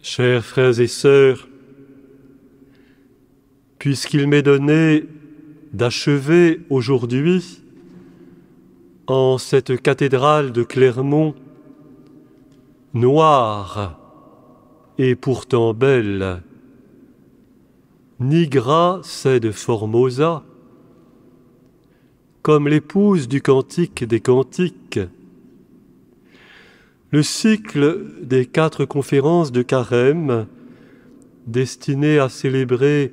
Chers frères et sœurs, puisqu'il m'est donné d'achever aujourd'hui, en cette cathédrale de Clermont, noire et pourtant belle, nigra sed formosa, comme l'épouse du Cantique des Cantiques, le cycle des 4 conférences de Carême, destiné à célébrer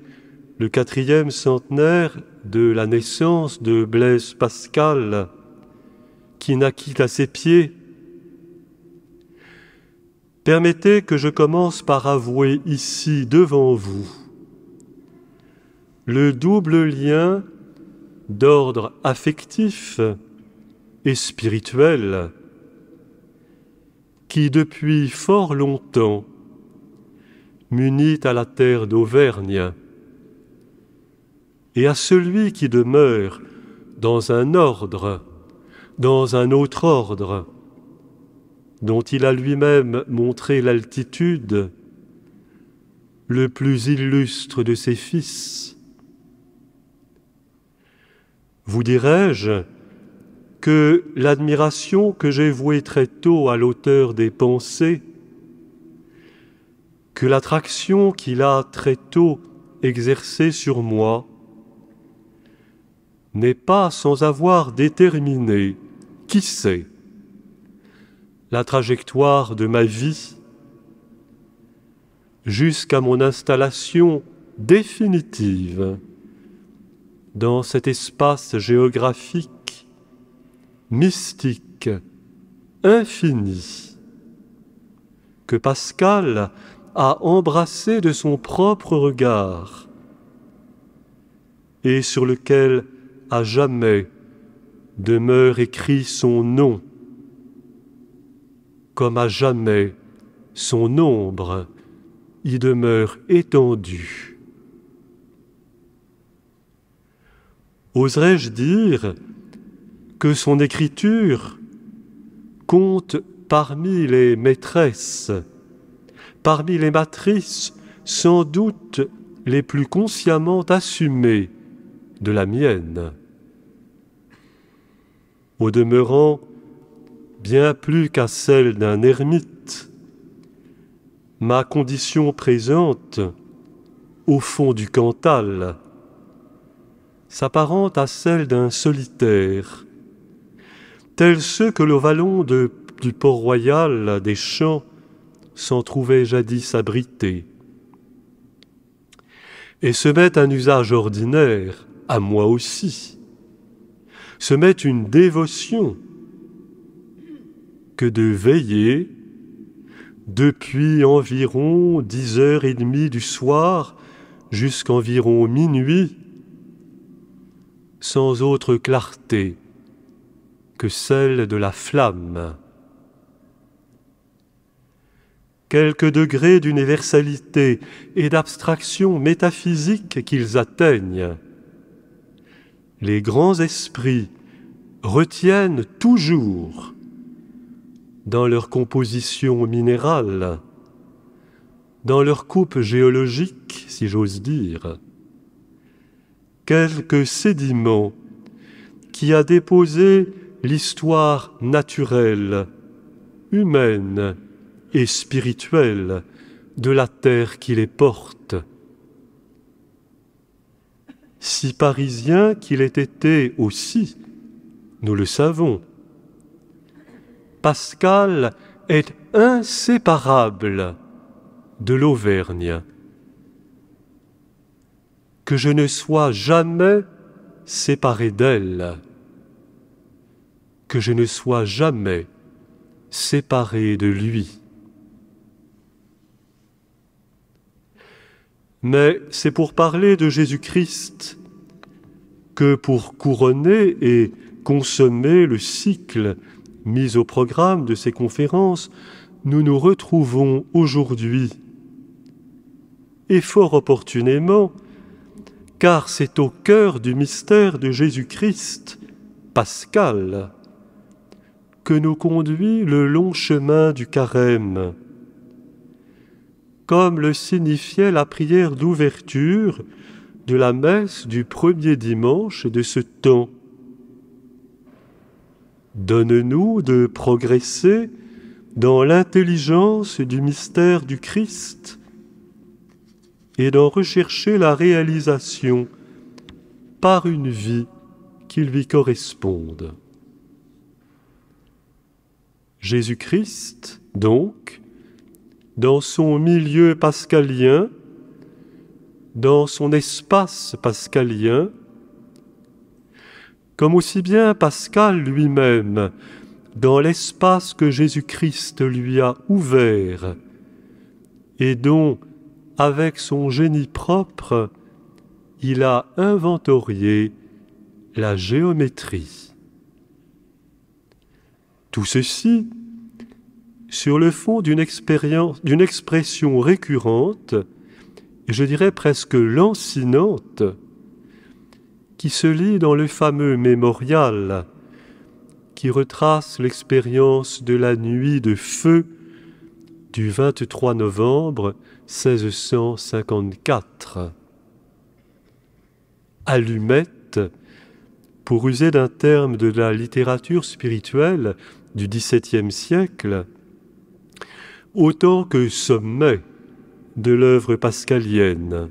le 4e centenaire de la naissance de Blaise Pascal, qui naquit à ses pieds. Permettez que je commence par avouer ici, devant vous, le double lien d'ordre affectif et spirituel qui, depuis fort longtemps, m'unit à la terre d'Auvergne et à celui qui demeure dans un ordre, dans un autre ordre, dont il a lui-même montré l'altitude, le plus illustre de ses fils. Vous dirai-je que l'admiration que j'ai vouée très tôt à l'auteur des pensées, que l'attraction qu'il a très tôt exercée sur moi, n'est pas sans avoir déterminé, qui sait, la trajectoire de ma vie jusqu'à mon installation définitive dans cet espace géographique, mystique, infini, que Pascal a embrassé de son propre regard et sur lequel à jamais demeure écrit son nom, comme à jamais son ombre y demeure étendue. Oserais-je dire que son écriture compte parmi les maîtresses, parmi les matrices sans doute les plus consciemment assumées de la mienne. Au demeurant, bien plus qu'à celle d'un ermite, ma condition présente, au fond du Cantal, s'apparente à celle d'un solitaire, tels ceux que le vallon du Port-Royal des Champs s'en trouvait jadis abrité. Et se met un usage ordinaire, à moi aussi, se met une dévotion que de veiller depuis environ 10h30 du soir jusqu'environ minuit, sans autre clarté que celle de la flamme. Quelques degrés d'universalité et d'abstraction métaphysique qu'ils atteignent, les grands esprits retiennent toujours dans leur composition minérale, dans leur coupe géologique, si j'ose dire, quelques sédiments qui a déposé l'histoire naturelle, humaine et spirituelle de la terre qui les porte. Si parisien qu'il ait été aussi, nous le savons, Pascal est inséparable de l'Auvergne. Que je ne sois jamais séparé d'elle, que je ne sois jamais séparé de lui. Mais c'est pour parler de Jésus-Christ que pour couronner et consommer le cycle mis au programme de ces conférences, nous nous retrouvons aujourd'hui, et fort opportunément, car c'est au cœur du mystère de Jésus-Christ, Pascal, que nous conduit le long chemin du Carême, comme le signifiait la prière d'ouverture de la messe du premier dimanche de ce temps. Donne-nous de progresser dans l'intelligence du mystère du Christ et d'en rechercher la réalisation par une vie qui lui corresponde. Jésus-Christ, donc, dans son milieu pascalien, dans son espace pascalien, comme aussi bien Pascal lui-même, dans l'espace que Jésus-Christ lui a ouvert et dont, avec son génie propre, il a inventorié la géométrie. Tout ceci sur le fond d'une expression récurrente, et je dirais presque lancinante, qui se lit dans le fameux mémorial qui retrace l'expérience de la nuit de feu du 23 novembre 1654. Allumette, pour user d'un terme de la littérature spirituelle du XVIIe siècle, autant que sommet de l'œuvre pascalienne.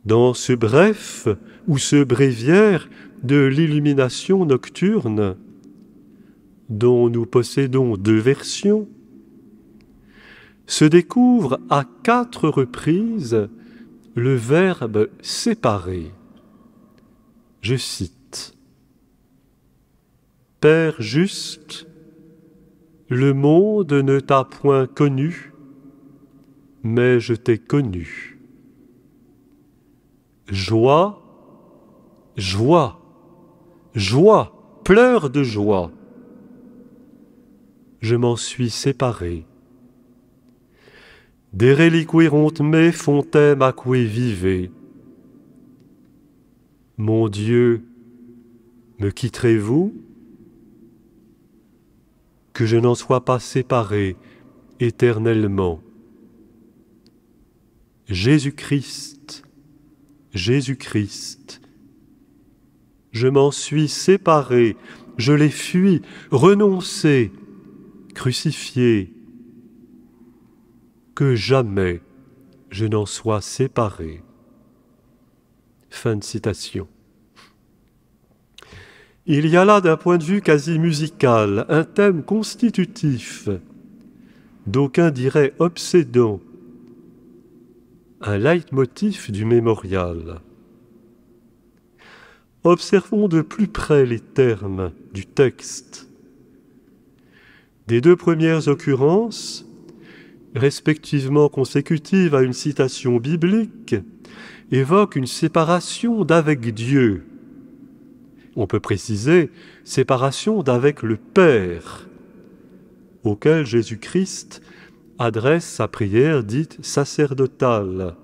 Dans ce bref ou ce bréviaire de l'illumination nocturne, dont nous possédons 2 versions, se découvre à 4 reprises le verbe séparer. Je cite: « Père juste, le monde ne t'a point connu, mais je t'ai connu. Joie, joie, joie, pleure de joie. Je m'en suis séparé. De reliquirunt me fontem aquae vivae. Mon Dieu, me quitterez-vous? Que je n'en sois pas séparé éternellement. Jésus-Christ, Jésus-Christ, je m'en suis séparé, je l'ai fui, renoncé, crucifié. Que jamais je n'en sois séparé. » Fin de citation. Il y a là, d'un point de vue quasi musical, un thème constitutif, d'aucuns diraient obsédant, un leitmotiv du mémorial. Observons de plus près les termes du texte. Des 2 premières occurrences, respectivement consécutives à une citation biblique, évoquent une séparation d'avec Dieu. On peut préciser séparation d'avec le Père, auquel Jésus-Christ adresse sa prière dite sacerdotale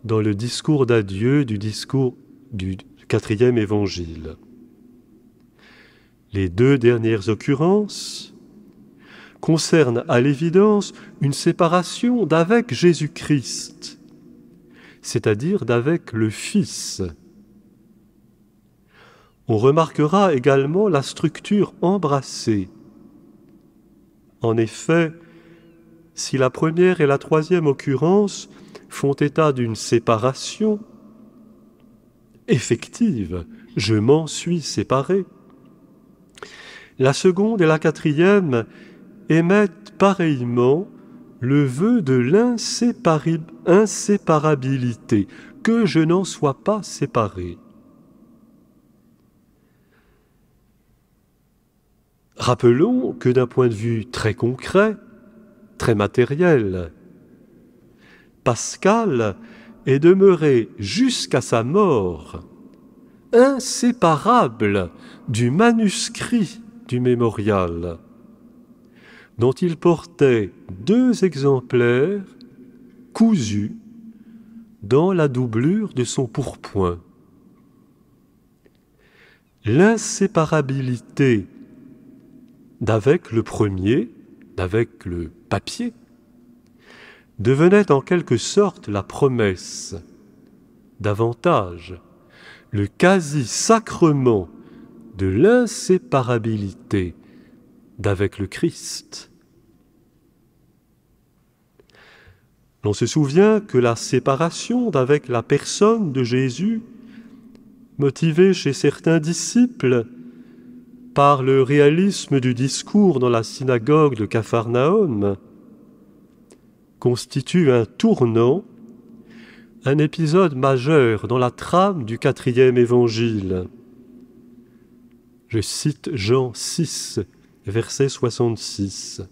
dans le discours d'adieu du 4e évangile. Les 2 dernières occurrences concernent à l'évidence une séparation d'avec Jésus-Christ, c'est-à-dire d'avec le Fils. On remarquera également la structure embrassée. En effet, si la première et la 3e occurrence font état d'une séparation effective, je m'en suis séparé, la seconde et la 4e émettent pareillement le vœu de l'inséparabilité, que je n'en sois pas séparé. Rappelons que d'un point de vue très concret, très matériel, Pascal est demeuré jusqu'à sa mort inséparable du manuscrit du mémorial, dont il portait 2 exemplaires cousus dans la doublure de son pourpoint. L'inséparabilité d'avec le premier, d'avec le papier, devenait en quelque sorte la promesse, davantage le quasi-sacrement de l'inséparabilité d'avec le Christ. On se souvient que la séparation d'avec la personne de Jésus, motivée chez certains disciples par le réalisme du discours dans la synagogue de Capharnaüm, constitue un tournant, un épisode majeur dans la trame du 4e évangile. Je cite Jean 6, verset 66.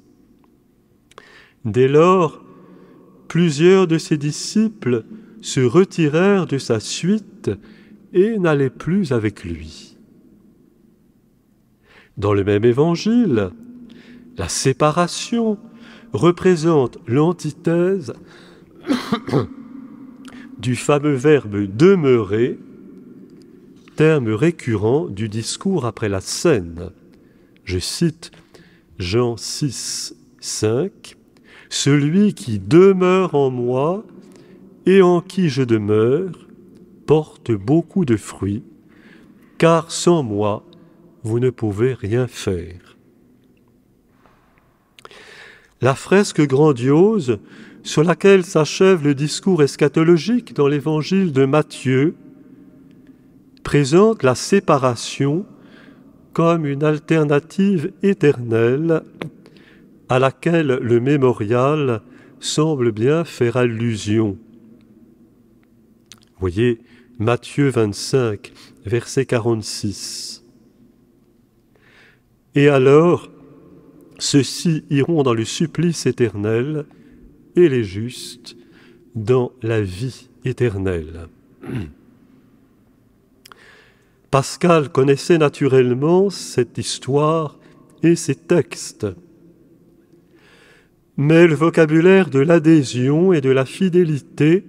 Dès lors, plusieurs de ses disciples se retirèrent de sa suite et n'allaient plus avec lui. Dans le même évangile, la séparation représente l'antithèse du fameux verbe « demeurer », terme récurrent du discours après la scène. Je cite Jean 6, 5. « Celui qui demeure en moi et en qui je demeure porte beaucoup de fruits, car sans moi, vous ne pouvez rien faire. » La fresque grandiose sur laquelle s'achève le discours eschatologique dans l'évangile de Matthieu présente la séparation comme une alternative éternelle à laquelle le mémorial semble bien faire allusion. Voyez Matthieu 25, verset 46. Et alors, ceux-ci iront dans le supplice éternel et les justes dans la vie éternelle. Pascal connaissait naturellement cette histoire et ces textes. Mais le vocabulaire de l'adhésion et de la fidélité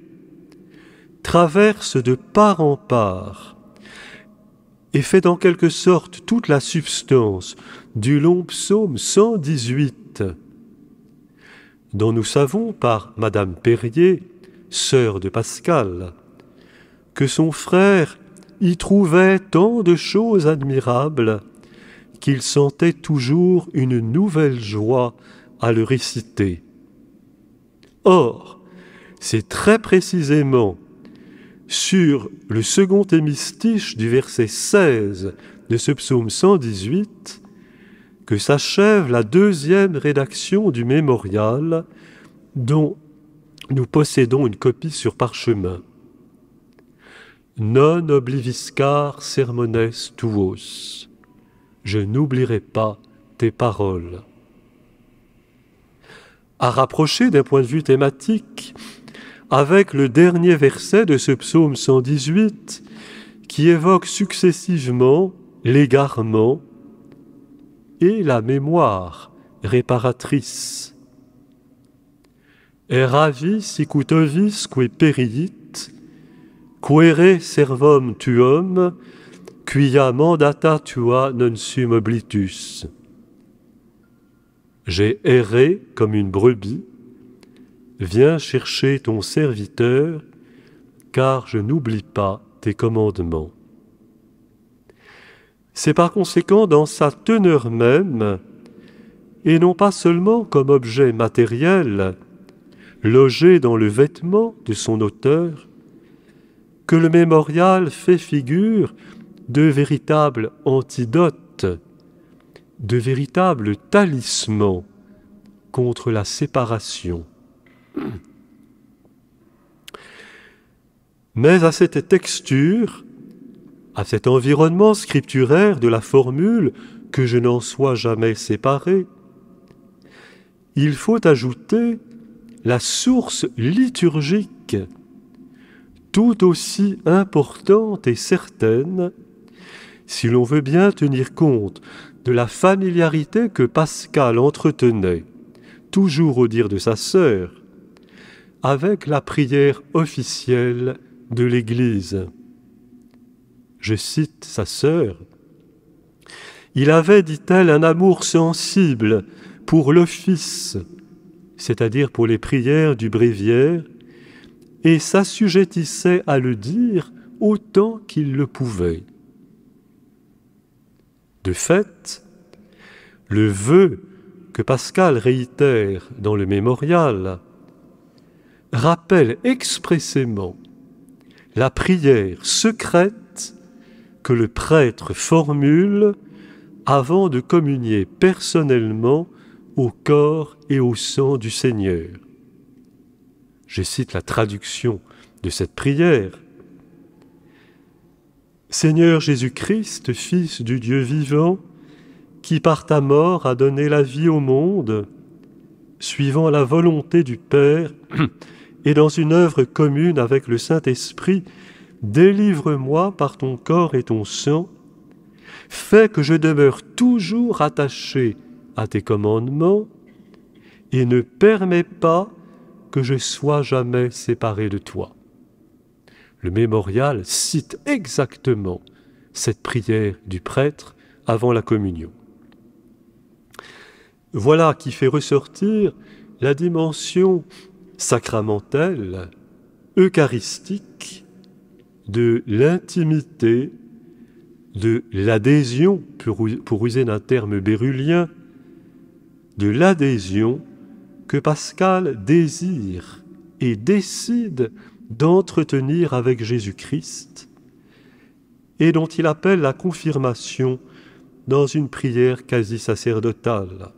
traverse de part en part et fait en quelque sorte toute la substance du long psaume 118, dont nous savons par Madame Perrier, sœur de Pascal, que son frère y trouvait tant de choses admirables qu'il sentait toujours une nouvelle joie à le réciter. Or, c'est très précisément sur le second hémistiche du verset 16 de ce psaume 118 que s'achève la deuxième rédaction du mémorial dont nous possédons une copie sur parchemin. Non obliviscar sermones tuos. Je n'oublierai pas tes paroles. À rapprocher d'un point de vue thématique avec le dernier verset de ce psaume 118 qui évoque successivement l'égarement et la mémoire réparatrice. Eravis sicut ovis que periit, quere servum tuum, quia mandata tua non sum oblitus. J'ai erré comme une brebis, viens chercher ton serviteur, car je n'oublie pas tes commandements. C'est par conséquent dans sa teneur même, et non pas seulement comme objet matériel, logé dans le vêtement de son auteur, que le mémorial fait figure de véritables antidotes, de véritables talismans contre la séparation. Mais à cette texture, à cet environnement scripturaire de la formule « que je n'en sois jamais séparé », il faut ajouter la source liturgique, tout aussi importante et certaine, si l'on veut bien tenir compte de la familiarité que Pascal entretenait, toujours au dire de sa sœur, avec la prière officielle de l'Église. Je cite sa sœur. « Il avait, dit-elle, un amour sensible pour l'office c'est-à-dire pour les prières du bréviaire, et s'assujettissait à le dire autant qu'il le pouvait. De fait, le vœu que Pascal réitère dans le mémorial rappelle expressément la prière secrète que le prêtre formule avant de communier personnellement au corps et au sang du Seigneur. Je cite la traduction de cette prière. « Seigneur Jésus-Christ, Fils du Dieu vivant, qui par ta mort a donné la vie au monde, suivant la volonté du Père et dans une œuvre commune avec le Saint-Esprit, délivre-moi par ton corps et ton sang, fais que je demeure toujours attaché à tes commandements et ne permets pas que je sois jamais séparé de toi. » Le mémorial cite exactement cette prière du prêtre avant la communion. Voilà qui fait ressortir la dimension sacramentelle, eucharistique, de l'intimité, de l'adhésion, pour user d'un terme bérulien, de l'adhésion que Pascal désire et décide d'entretenir avec Jésus-Christ et dont il appelle la confirmation dans une prière quasi sacerdotale.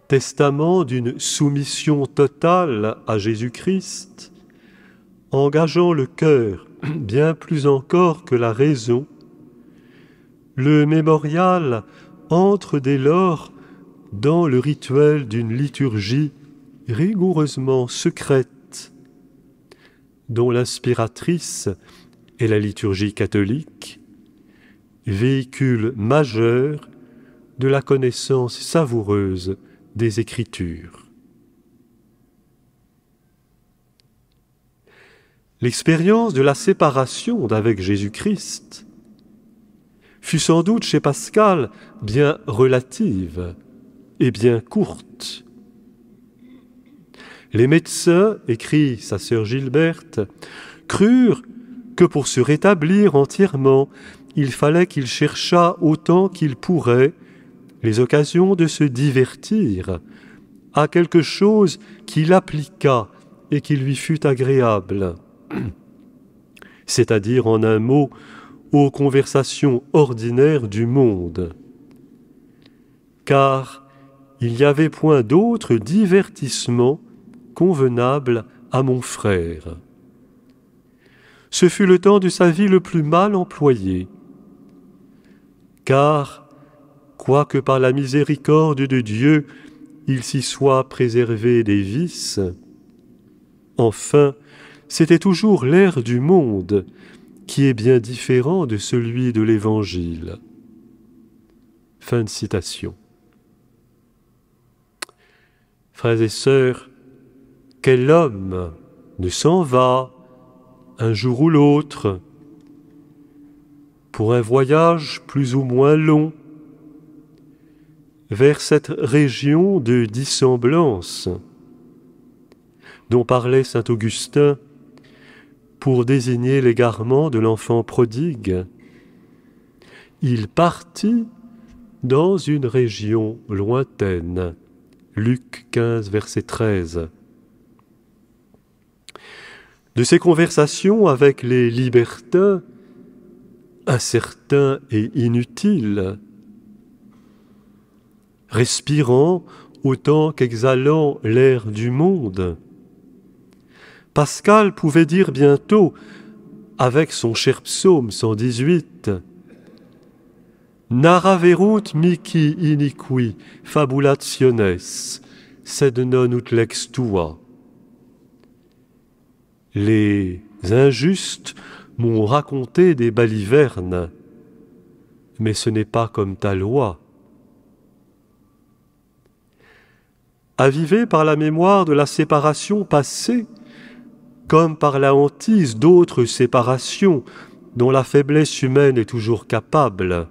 Testament d'une soumission totale à Jésus-Christ, engageant le cœur bien plus encore que la raison, le mémorial entre dès lors dans le rituel d'une liturgie rigoureusement secrète, dont l'inspiratrice est la liturgie catholique, véhicule majeur de la connaissance savoureuse des Écritures. L'expérience de la séparation d'avec Jésus-Christ fut sans doute chez Pascal bien relative et bien courte. Les médecins, écrit sa sœur Gilberte, crurent que pour se rétablir entièrement, il fallait qu'il cherchât autant qu'il pourrait les occasions de se divertir à quelque chose qu'il appliqua et qui lui fût agréable, c'est-à-dire en un mot aux conversations ordinaires du monde. Car il n'y avait point d'autre divertissement convenable à mon frère. Ce fut le temps de sa vie le plus mal employé, car, quoique par la miséricorde de Dieu, il s'y soit préservé des vices, enfin, c'était toujours l'air du monde qui est bien différent de celui de l'Évangile. Fin de citation. Frères et sœurs, quel homme ne s'en va un jour ou l'autre pour un voyage plus ou moins long vers cette région de dissemblance dont parlait saint Augustin pour désigner l'égarement de l'enfant prodigue. Il partit dans une région lointaine. Luc 15, verset 13. De ses conversations avec les libertins, incertains et inutiles, respirant autant qu'exhalant l'air du monde, Pascal pouvait dire bientôt, avec son cher psaume 118, « Naraverunt mihi iniqui fabulationes, sed non ut lex tua » Les injustes m'ont raconté des balivernes, mais ce n'est pas comme ta loi. Avivé par la mémoire de la séparation passée, comme par la hantise d'autres séparations dont la faiblesse humaine est toujours capable,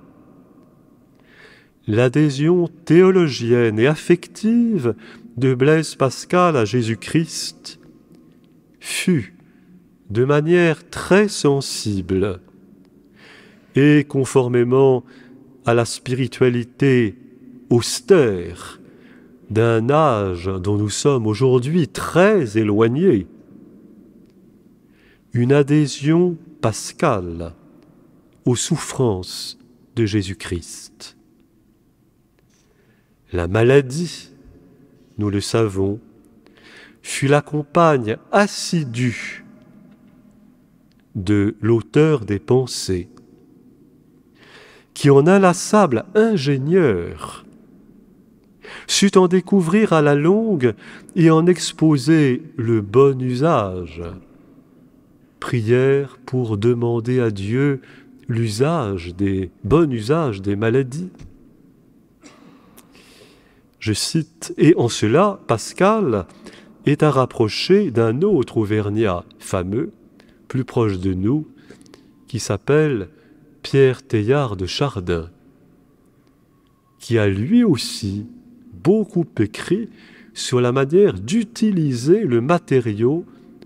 l'adhésion théologienne et affective de Blaise Pascal à Jésus-Christ fut, de manière très sensible et conformément à la spiritualité austère d'un âge dont nous sommes aujourd'hui très éloignés, une adhésion pascale aux souffrances de Jésus-Christ. La maladie, nous le savons, fut la compagne assidue de l'auteur des pensées, qui en inlassable ingénieur sut en découvrir à la longue et en exposer le bon usage. Prière pour demander à Dieu bon usage des maladies. Je cite, et en cela, Pascal est à rapprocher d'un autre Auvergnat fameux, plus proche de nous, qui s'appelle Pierre Teilhard de Chardin, qui a lui aussi beaucoup écrit sur la manière d'utiliser le matériau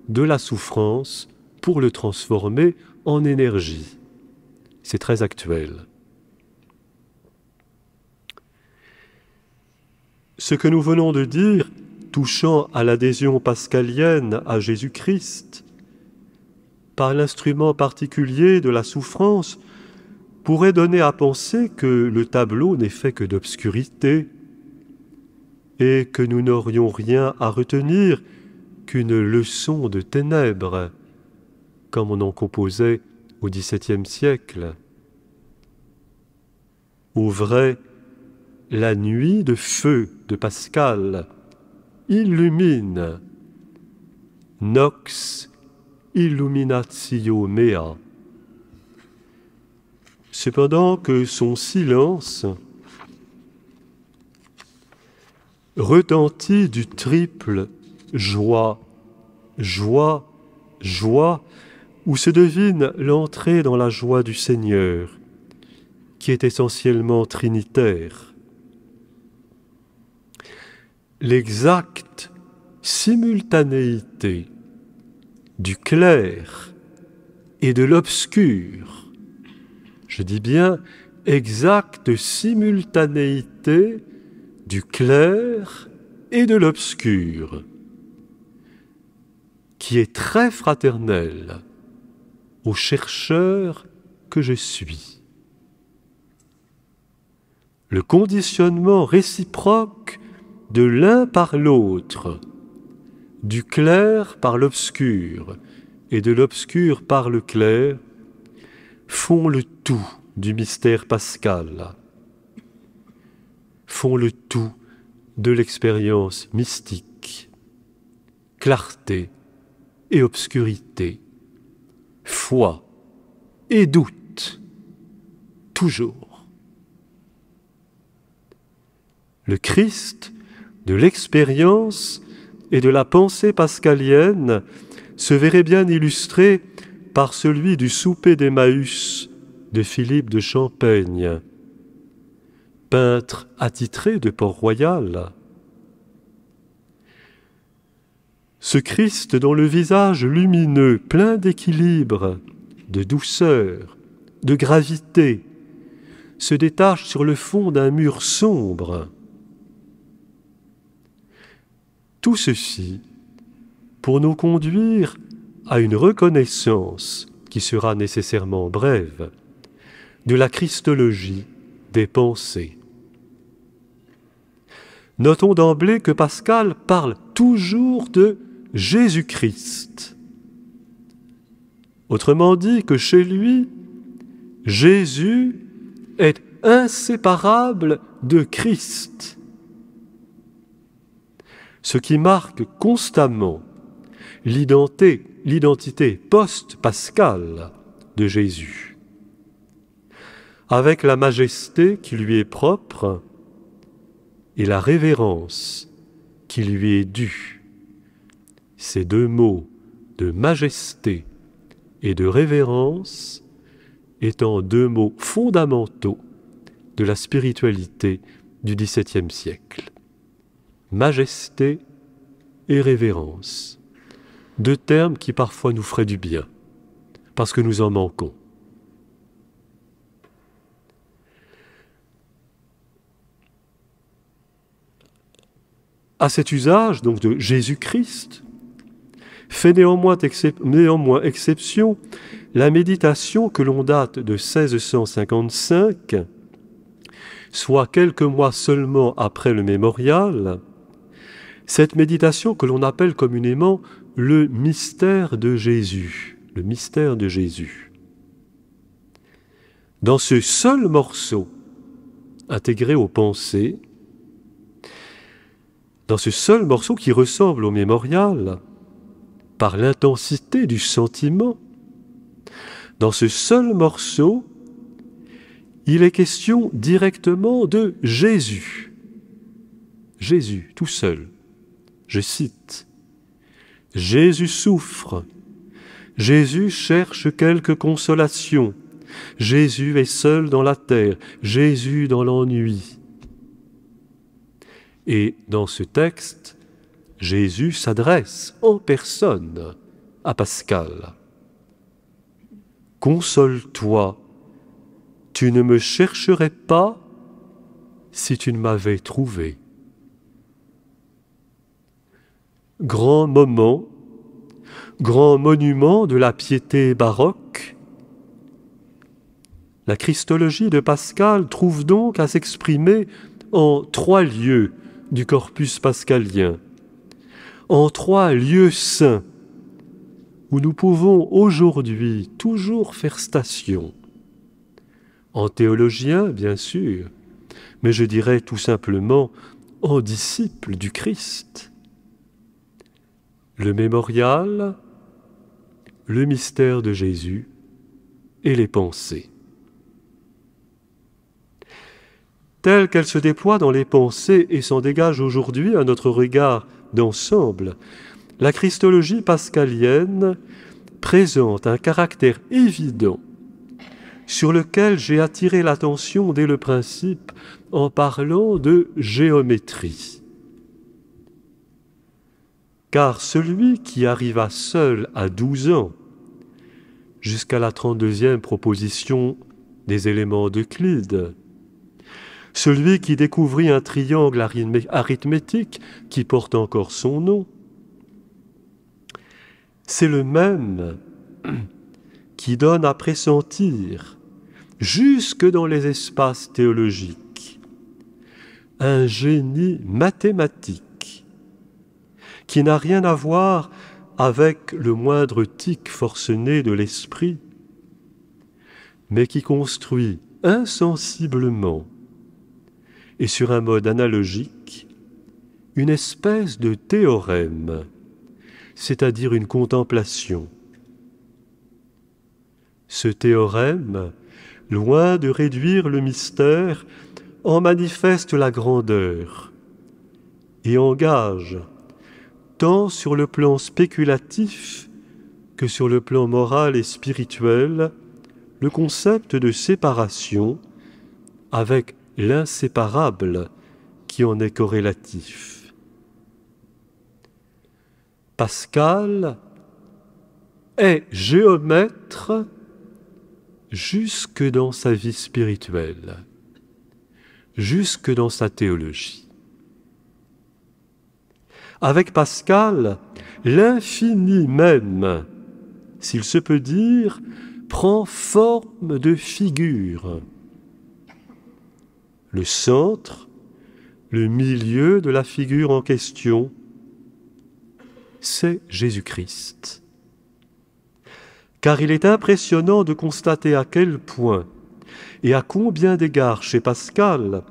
de la souffrance pour le transformer en énergie. C'est très actuel. Ce que nous venons de dire, touchant à l'adhésion pascalienne à Jésus-Christ, par l'instrument particulier de la souffrance, pourrait donner à penser que le tableau n'est fait que d'obscurité et que nous n'aurions rien à retenir qu'une leçon de ténèbres, comme on en composait au XVIIe siècle. Au vrai, la nuit de feu de Pascal illumine nox illuminatio mea. Cependant que son silence retentit du triple joie, joie, joie, où se devine l'entrée dans la joie du Seigneur, qui est essentiellement trinitaire. L'exacte simultanéité du clair et de l'obscur, je dis bien exacte simultanéité du clair et de l'obscur, qui est très fraternelle au chercheur que je suis. Le conditionnement réciproque de l'un par l'autre, du clair par l'obscur et de l'obscur par le clair, font le tout du mystère pascal, font le tout de l'expérience mystique, clarté et obscurité, foi et doute, toujours. Le Christ de l'expérience et de la pensée pascalienne se verrait bien illustré par celui du souper d'Emmaüs de Philippe de Champaigne, peintre attitré de Port-Royal. Ce Christ dont le visage lumineux, plein d'équilibre, de douceur, de gravité, se détache sur le fond d'un mur sombre. Tout ceci pour nous conduire à une reconnaissance qui sera nécessairement brève de la christologie des pensées. Notons d'emblée que Pascal parle toujours de Jésus-Christ. Autrement dit que chez lui, Jésus est inséparable de Christ, ce qui marque constamment l'identité post-pascale de Jésus, avec la majesté qui lui est propre et la révérence qui lui est due. Ces deux mots de majesté et de révérence étant deux mots fondamentaux de la spiritualité du XVIIe siècle. Majesté et révérence, deux termes qui parfois nous feraient du bien, parce que nous en manquons. À cet usage, donc, de Jésus-Christ, fait néanmoins exception la méditation que l'on date de 1655, soit quelques mois seulement après le mémorial, cette méditation que l'on appelle communément le mystère de Jésus, le mystère de Jésus. Dans ce seul morceau, intégré aux pensées, dans ce seul morceau qui ressemble au mémorial, par l'intensité du sentiment, dans ce seul morceau, il est question directement de Jésus. Jésus, tout seul. Je cite, « Jésus souffre, Jésus cherche quelque consolation, Jésus est seul dans la terre, Jésus dans l'ennui. » Et dans ce texte, Jésus s'adresse en personne à Pascal. « Console-toi, tu ne me chercherais pas si tu ne m'avais trouvé. » Grand moment, grand monument de la piété baroque, la Christologie de Pascal trouve donc à s'exprimer en 3 lieux du corpus pascalien, en 3 lieux saints où nous pouvons aujourd'hui toujours faire station. En théologien, bien sûr, mais je dirais tout simplement en disciple du Christ. Le mémorial, le mystère de Jésus et les pensées. Telle qu'elle se déploie dans les pensées et s'en dégage aujourd'hui à notre regard d'ensemble, la Christologie pascalienne présente un caractère évident sur lequel j'ai attiré l'attention dès le principe en parlant de géométrie. Car celui qui arriva seul à 12 ans, jusqu'à la 32e proposition des éléments d'Euclide, celui qui découvrit un triangle arithmétique qui porte encore son nom, c'est le même qui donne à pressentir, jusque dans les espaces théologiques, un génie mathématique qui n'a rien à voir avec le moindre tic forcené de l'esprit, mais qui construit insensiblement et sur un mode analogique une espèce de théorème, c'est-à-dire une contemplation. Ce théorème, loin de réduire le mystère, en manifeste la grandeur et engage, tant sur le plan spéculatif que sur le plan moral et spirituel, le concept de séparation avec l'inséparable qui en est corrélatif. Pascal est géomètre jusque dans sa vie spirituelle, jusque dans sa théologie. Avec Pascal, l'infini même, s'il se peut dire, prend forme de figure. Le centre, le milieu de la figure en question, c'est Jésus-Christ. Car il est impressionnant de constater à quel point et à combien d'égards chez Pascal,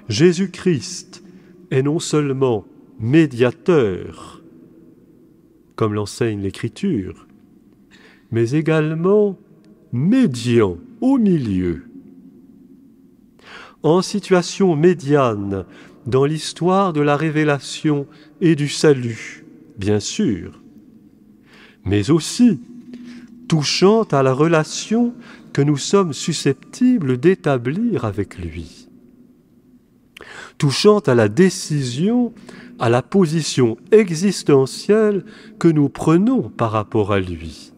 Jésus-Christ est non seulement médiateur, comme l'enseigne l'Écriture, mais également médian au milieu. En situation médiane dans l'histoire de la révélation et du salut, bien sûr, mais aussi touchant à la relation que nous sommes susceptibles d'établir avec lui. touchant à la décision, à la position existentielle que nous prenons par rapport à lui.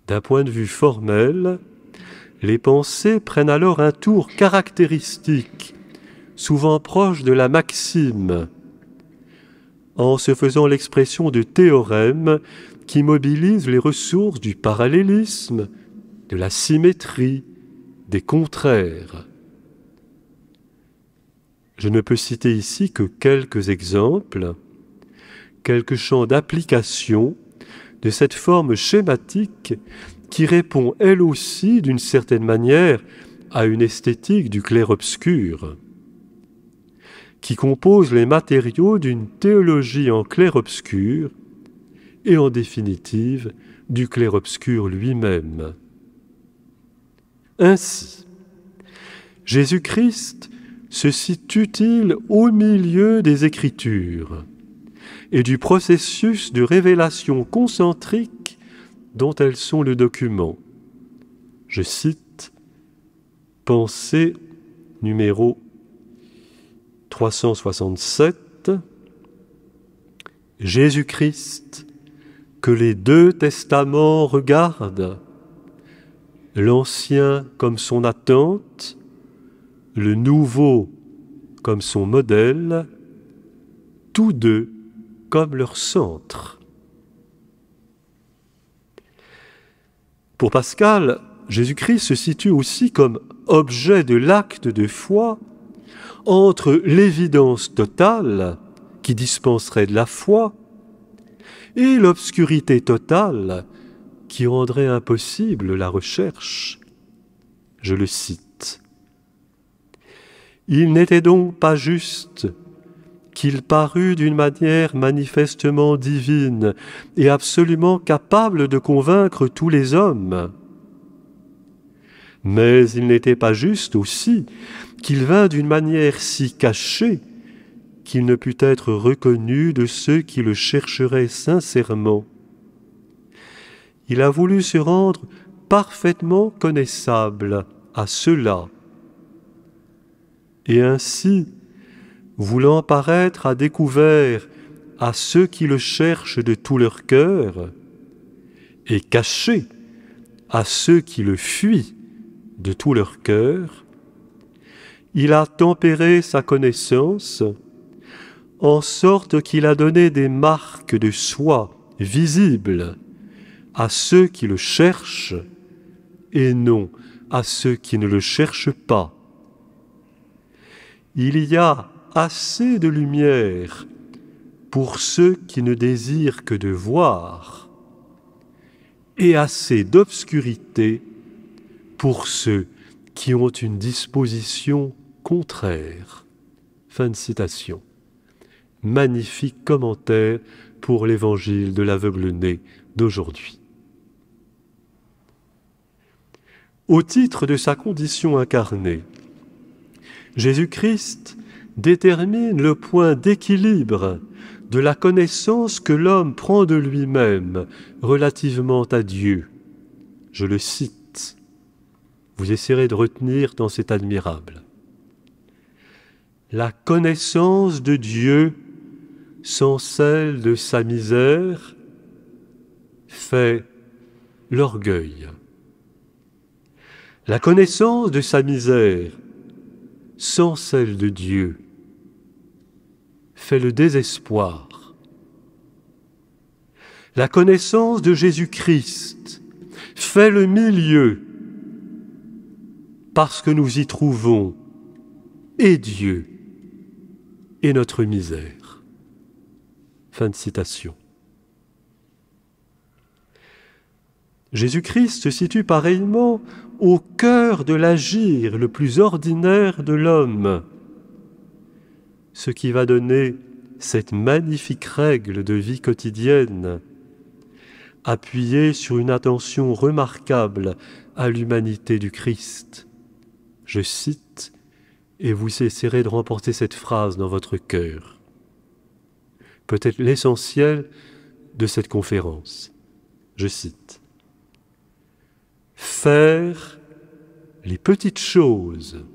D'un point de vue formel, les pensées prennent alors un tour caractéristique, souvent proche de la maxime, en se faisant l'expression de théorèmes qui mobilisent les ressources du parallélisme, de la symétrie, des contraires. Je ne peux citer ici que quelques exemples, quelques champs d'application de cette forme schématique qui répond elle aussi d'une certaine manière à une esthétique du clair-obscur, qui compose les matériaux d'une théologie en clair-obscur et en définitive du clair-obscur lui-même. Ainsi, Jésus-Christ se situe-t-il au milieu des Écritures et du processus de révélation concentrique dont elles sont le document. Je cite Pensée numéro 367. Jésus-Christ, que les deux testaments regardent, l'Ancien comme son attente, le Nouveau comme son modèle, tous deux comme leur centre. Pour Pascal, Jésus-Christ se situe aussi comme objet de l'acte de foi entre l'évidence totale qui dispenserait de la foi et l'obscurité totale qui rendrait impossible la recherche. Je le cite. Il n'était donc pas juste qu'il parût d'une manière manifestement divine et absolument capable de convaincre tous les hommes. Mais il n'était pas juste aussi qu'il vint d'une manière si cachée qu'il ne put être reconnu de ceux qui le chercheraient sincèrement. Il a voulu se rendre parfaitement connaissable à ceux-là, et ainsi, voulant paraître à découvert à ceux qui le cherchent de tout leur cœur, et caché à ceux qui le fuient de tout leur cœur, il a tempéré sa connaissance, en sorte qu'il a donné des marques de soi visibles à ceux qui le cherchent, et non à ceux qui ne le cherchent pas. Il y a assez de lumière pour ceux qui ne désirent que de voir, et assez d'obscurité pour ceux qui ont une disposition contraire. Fin de citation. Magnifique commentaire pour l'évangile de l'aveugle-né d'aujourd'hui. Au titre de sa condition incarnée, Jésus-Christ détermine le point d'équilibre de la connaissance que l'homme prend de lui-même relativement à Dieu. Je le cite. Vous essaierez de retenir dans cet admirable. La connaissance de Dieu sans celle de sa misère fait l'orgueil. La connaissance de sa misère sans celle de Dieu fait le désespoir. La connaissance de Jésus-Christ fait le milieu parce que nous y trouvons et Dieu et notre misère. Fin de citation. Jésus-Christ se situe pareillement au cœur de l'agir le plus ordinaire de l'homme, ce qui va donner cette magnifique règle de vie quotidienne, appuyée sur une attention remarquable à l'humanité du Christ. Je cite, et vous essaierez de remporter cette phrase dans votre cœur. Peut-être l'essentiel de cette conférence. Je cite. Faire les petites choses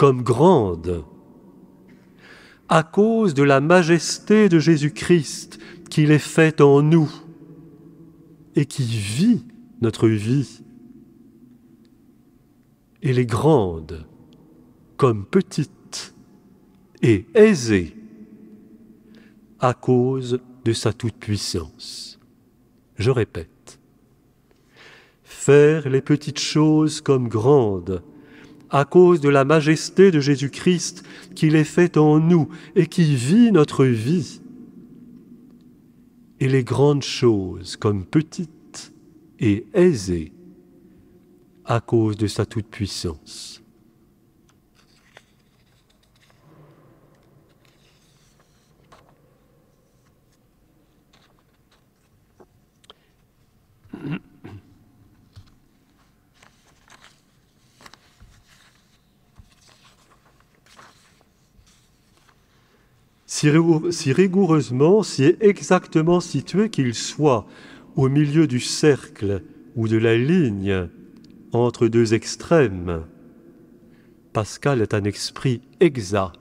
comme grande, à cause de la majesté de Jésus-Christ qu'il est fait en nous et qui vit notre vie. Elle est grande comme petite et aisée à cause de sa toute-puissance. Je répète, faire les petites choses comme grandes à cause de la majesté de Jésus-Christ qu'il est fait en nous et qui vit notre vie, et les grandes choses comme petites et aisées à cause de sa toute-puissance. Si rigoureusement, si exactement situé qu'il soit au milieu du cercle ou de la ligne entre deux extrêmes, Pascal est un esprit exact.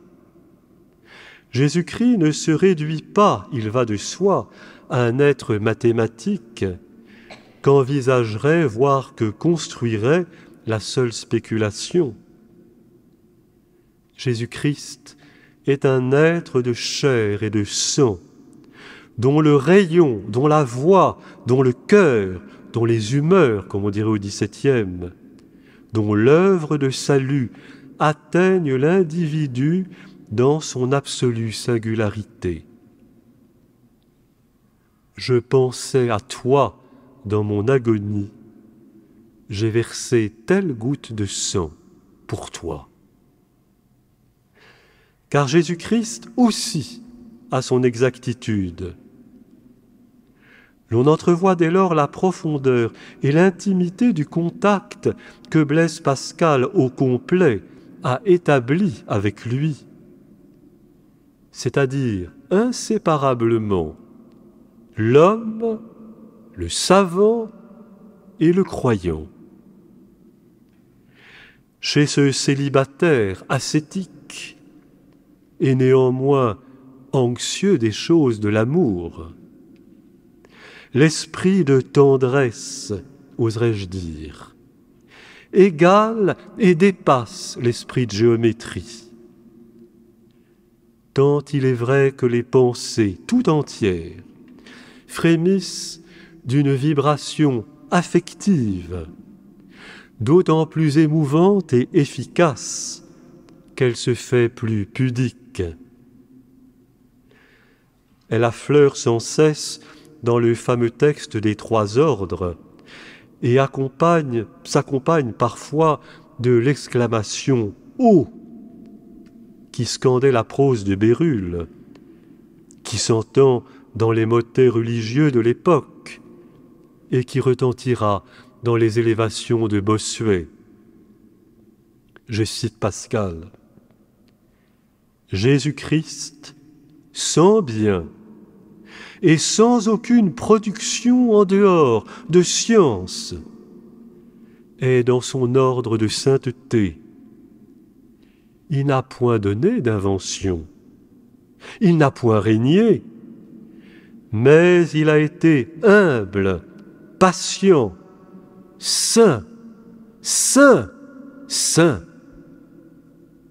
Jésus-Christ ne se réduit pas, il va de soi, à un être mathématique qu'envisagerait, voire que construirait la seule spéculation. Jésus-Christ est un être de chair et de sang, dont le rayon, dont la voix, dont le cœur, dont les humeurs, comme on dirait au XVIIe, dont l'œuvre de salut atteigne l'individu dans son absolue singularité. Je pensais à toi dans mon agonie, j'ai versé telle goutte de sang pour toi. Car Jésus-Christ aussi a son exactitude. L'on entrevoit dès lors la profondeur et l'intimité du contact que Blaise Pascal au complet a établi avec lui, c'est-à-dire inséparablement l'homme, le savant et le croyant. Chez ce célibataire ascétique et néanmoins anxieux des choses de l'amour, l'esprit de tendresse, oserais-je dire, égale et dépasse l'esprit de géométrie. Tant il est vrai que les pensées tout entières frémissent d'une vibration affective, d'autant plus émouvante et efficace qu'elle se fait plus pudique. Elle affleure sans cesse dans le fameux texte des trois ordres et s'accompagne parfois de l'exclamation « Oh !» qui scandait la prose de Bérulle, qui s'entend dans les motets religieux de l'époque et qui retentira dans les élévations de Bossuet. Je cite Pascal. « Jésus-Christ, sans bien et sans aucune production en dehors de science, est dans son ordre de sainteté. Il n'a point donné d'invention, il n'a point régné, mais il a été humble, patient, saint, saint, saint,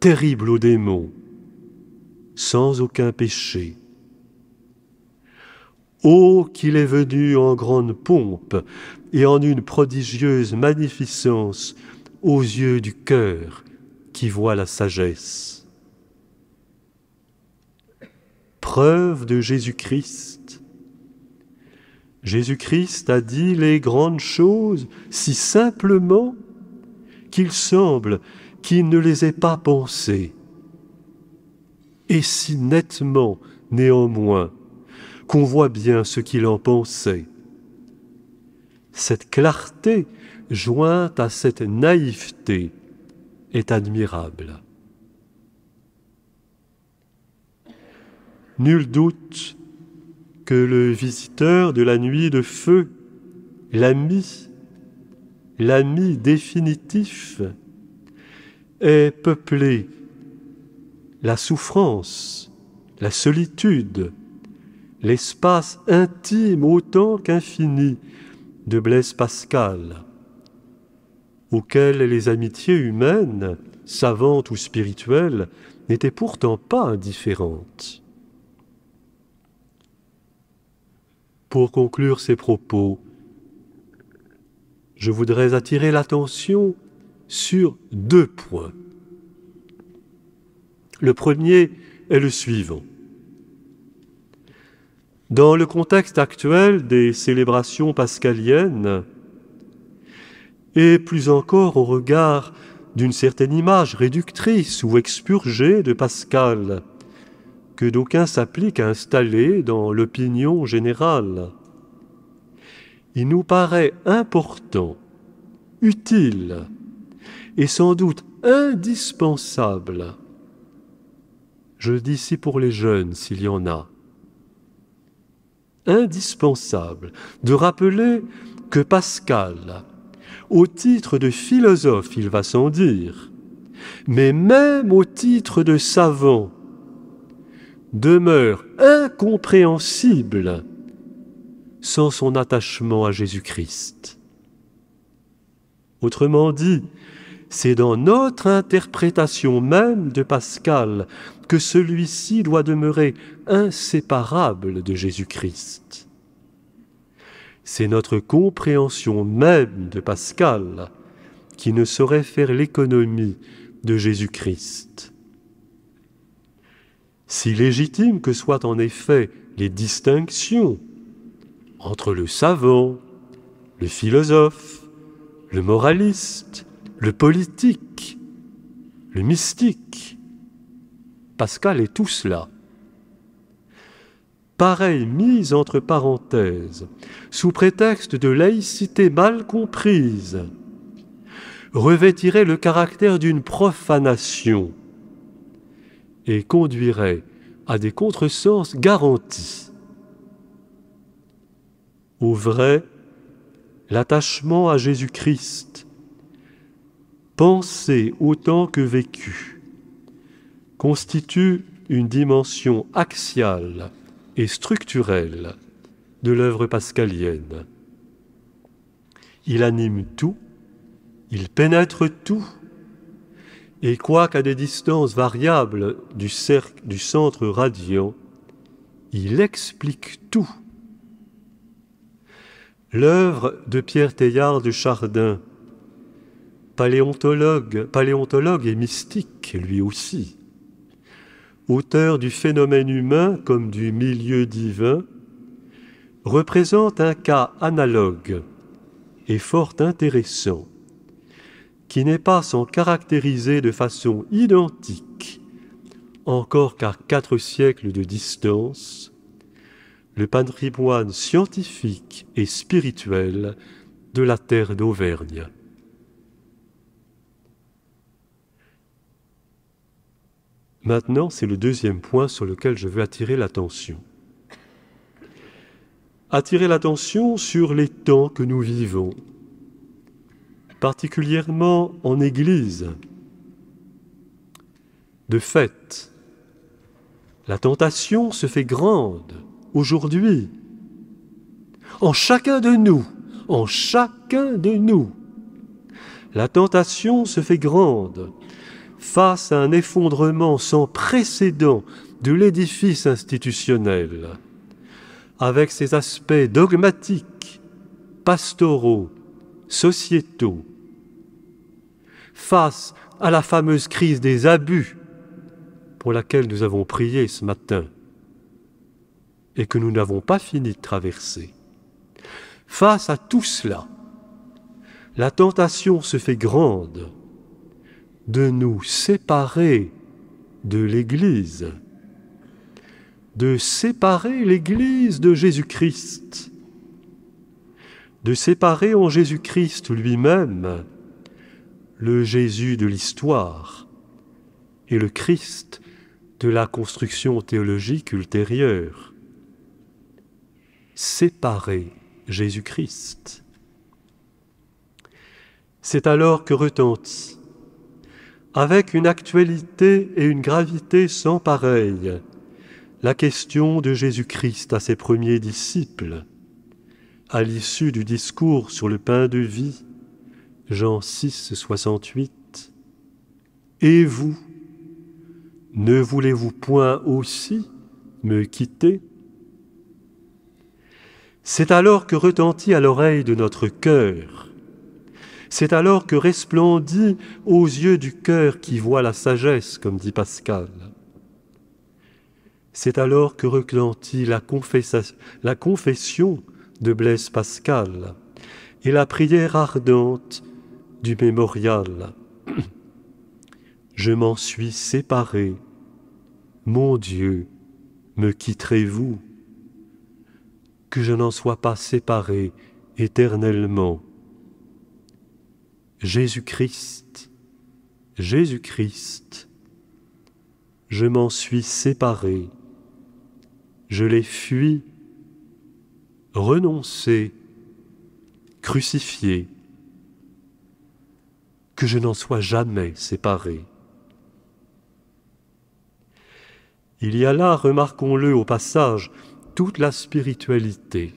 terrible aux démons, sans aucun péché. Ô qu'il est venu en grande pompe et en une prodigieuse magnificence aux yeux du cœur qui voit la sagesse. Preuve de Jésus-Christ. Jésus-Christ a dit les grandes choses si simplement qu'il semble qu'il ne les ait pas pensées, et si nettement néanmoins qu'on voit bien ce qu'il en pensait. Cette clarté jointe à cette naïveté est admirable. Nul doute que le visiteur de la nuit de feu, l'ami définitif, est peuplé la souffrance, la solitude, l'espace intime autant qu'infini de Blaise Pascal, auquel les amitiés humaines, savantes ou spirituelles, n'étaient pourtant pas indifférentes. Pour conclure ces propos, je voudrais attirer l'attention sur 2 points. Le premier est le suivant. Dans le contexte actuel des célébrations pascaliennes, et plus encore au regard d'une certaine image réductrice ou expurgée de Pascal, que d'aucuns s'appliquent à installer dans l'opinion générale, il nous paraît important, utile et sans doute indispensable, je dis ici pour les jeunes s'il y en a, indispensable de rappeler que Pascal, au titre de philosophe, il va sans dire, mais même au titre de savant, demeure incompréhensible sans son attachement à Jésus-Christ. Autrement dit, c'est dans notre interprétation même de Pascal que celui-ci doit demeurer inséparable de Jésus-Christ. C'est notre compréhension même de Pascal qui ne saurait faire l'économie de Jésus-Christ. Si légitimes que soient en effet les distinctions entre le savant, le philosophe, le moraliste, le politique, le mystique, Pascal est tout cela. Pareille mise entre parenthèses, sous prétexte de laïcité mal comprise, revêtirait le caractère d'une profanation et conduirait à des contresens garantis. Au vrai, l'attachement à Jésus-Christ, pensé autant que vécu, constitue une dimension axiale et structurelle de l'œuvre pascalienne. Il anime tout, il pénètre tout, et quoiqu'à des distances variables du centre radiant, il explique tout. L'œuvre de Pierre Teilhard de Chardin, paléontologue et mystique lui aussi, auteur du phénomène humain comme du milieu divin, représente un cas analogue et fort intéressant, qui n'est pas sans caractériser de façon identique, encore qu'à 4 siècles de distance, le patrimoine scientifique et spirituel de la terre d'Auvergne. Maintenant, c'est le 2e point sur lequel je veux attirer l'attention. Attirer l'attention sur les temps que nous vivons, particulièrement en Église. De fait, la tentation se fait grande aujourd'hui, en chacun de nous, la tentation se fait grande face à un effondrement sans précédent de l'édifice institutionnel, avec ses aspects dogmatiques, pastoraux, sociétaux, face à la fameuse crise des abus pour laquelle nous avons prié ce matin et que nous n'avons pas fini de traverser. Face à tout cela, la tentation se fait grande de nous séparer de l'Église, de séparer l'Église de Jésus-Christ, de séparer en Jésus-Christ lui-même le Jésus de l'histoire et le Christ de la construction théologique ultérieure. Séparer Jésus-Christ. C'est alors que retentit, avec une actualité et une gravité sans pareille, la question de Jésus-Christ à ses premiers disciples, à l'issue du discours sur le pain de vie, Jean 6, 68. « Et vous, ne voulez-vous point aussi me quitter ?» C'est alors que retentit à l'oreille de notre cœur, c'est alors que resplendit aux yeux du cœur qui voit la sagesse, comme dit Pascal. C'est alors que retentit la confession de Blaise Pascal et la prière ardente du mémorial. Je m'en suis séparé, mon Dieu, me quitterez-vous? Que je n'en sois pas séparé éternellement. Jésus-Christ, Jésus-Christ, je m'en suis séparé, je l'ai fui, renoncé, crucifié, que je n'en sois jamais séparé. Il y a là, remarquons-le au passage, toute la spiritualité,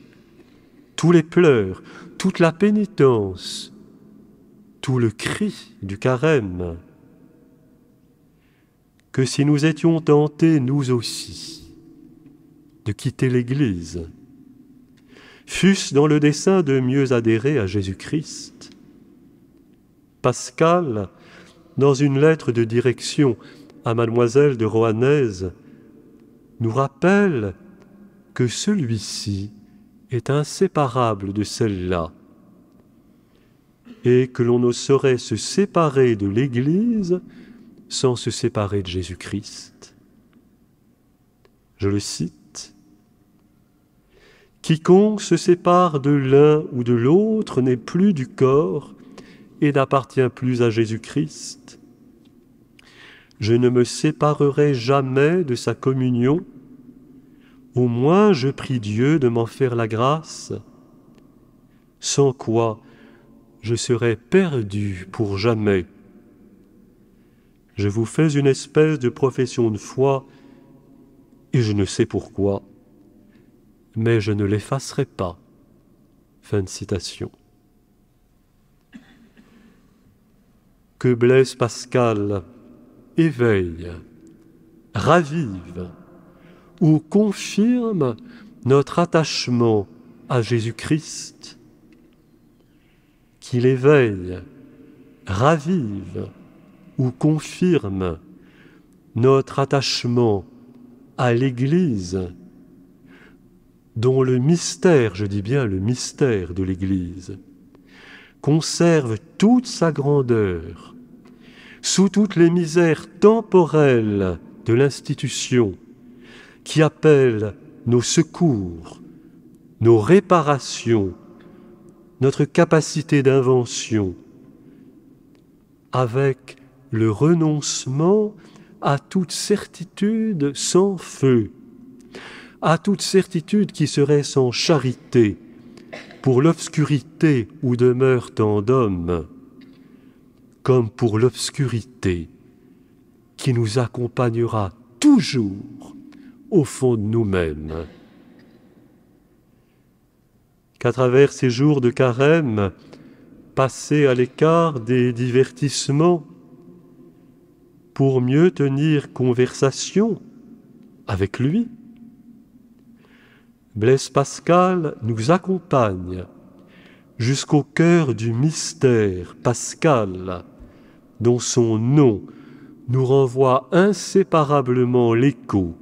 tous les pleurs, toute la pénitence, tout le cri du carême, que si nous étions tentés, nous aussi, de quitter l'Église, fût-ce dans le dessein de mieux adhérer à Jésus-Christ. Pascal, dans une lettre de direction à Mademoiselle de Rohanès, nous rappelle que celui-ci est inséparable de celle-là et que l'on ne saurait se séparer de l'Église sans se séparer de Jésus-Christ. Je le cite, « Quiconque se sépare de l'un ou de l'autre n'est plus du corps et n'appartient plus à Jésus-Christ. Je ne me séparerai jamais de sa communion. Au moins je prie Dieu de m'en faire la grâce, sans quoi je serais perdu pour jamais. Je vous fais une espèce de profession de foi, et je ne sais pourquoi, mais je ne l'effacerai pas. » Fin de citation. Que Blaise Pascal éveille, ravive ou confirme notre attachement à Jésus-Christ, qu'il éveille, ravive ou confirme notre attachement à l'Église, dont le mystère, je dis bien le mystère de l'Église, conserve toute sa grandeur, sous toutes les misères temporelles de l'institution, qui appelle nos secours, nos réparations, notre capacité d'invention, avec le renoncement à toute certitude sans feu, à toute certitude qui serait sans charité, pour l'obscurité où demeure tant d'hommes, comme pour l'obscurité qui nous accompagnera toujours au fond de nous-mêmes. Qu'à travers ces jours de carême, passés à l'écart des divertissements, pour mieux tenir conversation avec lui, Blaise Pascal nous accompagne jusqu'au cœur du mystère pascal, dont son nom nous renvoie inséparablement l'écho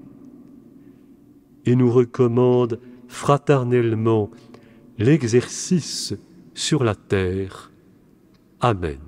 et nous recommande fraternellement l'exercice sur la terre. Amen.